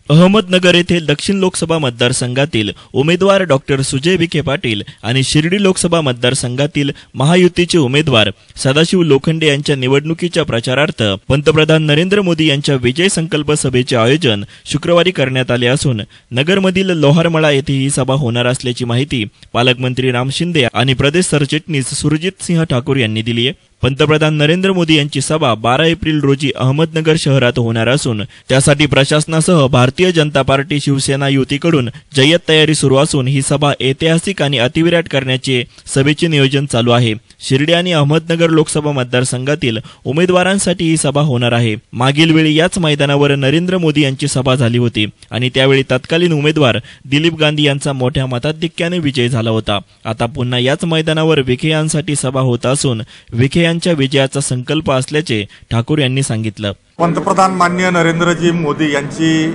अहमदनगर येथे दक्षिण लोकसभा मतदारसंघातील उमेदवार डॉक्टर सुजय विखे पाटील आणि शिर्डी लोकसभा मतदारसंघातील महायुतीचे उमेदवार सदाशिव लोखंडे यांच्या निवडणुकीच्या प्रचारार्थ पंतप्रधान नरेंद्र मोदी यांच्या विजय संकल्प सभेचे आयोजन शुक्रवारी करण्यात आले असून नगरमधील लोहारमळा येथे ही सभा होणार असल्याची माहिती पालकमंत्री राम शिंदे आणि प्रदेश सरचिटणीस सुरजित सिंह ठाकूर यांनी दिली आहे। पंतप्रधान नरेंद्र मोदी यांची सभा 12 एप्रिल रोजी अहमदनगर शहरात होणार असून त्यासाठी प्रशासनासह भारतीय जनता पार्टी शिवसेना युतीकडून जय्यत तयारी सुरू असून ही सभा ऐतिहासिक आणि अतिविराट करण्याचे सभेचे नियोजन चालू आहे। शिर्डी आणि अहमदनगर लोकसभा मतदारसंघातील उमेदवारांसाठी ही सभा होणार आहे। मागील वेळी याच मैदानावर नरेंद्र मोदी यांची सभा झाली होती आणि त्यावेळी तत्कालीन उमेदवार दिलीप गांधी यांचा मोठ्या मताधिक्याने विजय झाला होता। आता पुन्हा याच मैदानावर विखे यांसाठी सभा होत असून विखे यांच्या विजयाचा संकल्प असल्याचे ठाकूर यांनी सांगितलं। पंतप्रधान माननीय नरेंद्रजी मोदी यांची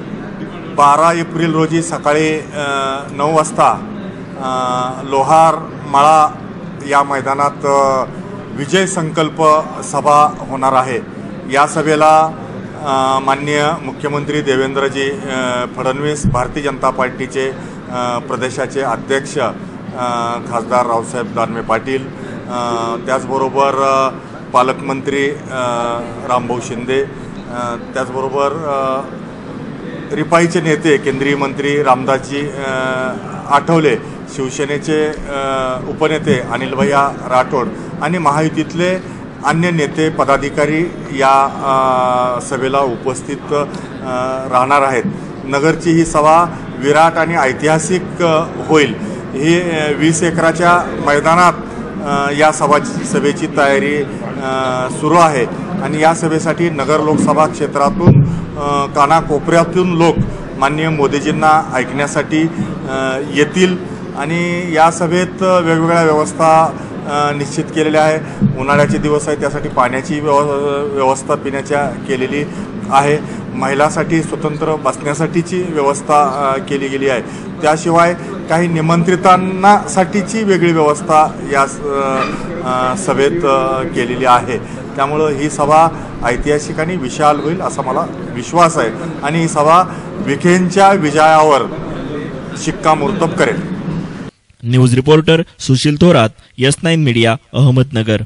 12 एप्रिल रोजी सकाळी 9 वाजता लोहारमळा या मैदानात विजय संकल्प सभा होणार आहे। या सभेला माननीय मुख्यमंत्री देवेंद्रजी फडणवीस, भारतीय जनता पार्टीचे प्रदेशाचे अध्यक्ष खासदार रावसाहेब दानवे पाटील, त्याचबरोबर पालकमंत्री रामभाऊ शिंदे, त्याचबरोबर रिपाईचे नेते केंद्रीय मंत्री रामदासजी आठवले, शिवसेनेचे उपनेते अनिल भैया राठोड आणि महायुतीतले अन्य नेते पदाधिकारी या सभेला उपस्थित राहणार आहेत। नगरची ही सभा विराट आणि ऐतिहासिक होईल। ही 20 एकराच्या मैदानात या सभेची तयारी सुरू आहे आणि या सभेसाठी नगर लोकसभा क्षेत्रातून कानाकोपऱ्यातून लोक माननीय मोदीजींना ऐकण्यासाठी येतील आणि या सभेत वेगवेगळ्या व्यवस्था निश्चित केलेल्या आहे। उन्हाळ्याचे दिवस आहे, त्यासाठी पाण्याची व्यवस्था पिण्याच्या केलेली आहे। महिलांसाठी स्वतंत्र बसण्यासाठीची व्यवस्था केली गेली आहे। त्याशिवाय काही निमंत्रितांसाठीची वेगळी व्यवस्था या सभेत केलेली आहे। त्यामुळे ही सभा ऐतिहासिक आणि विशाल होईल असा मला विश्वास आहे आणि ही सभा विखेंच्या विजयावर शिक्कामोर्तब करेल। News reporter Sushil Thorat, S9 media, Ahmednagar.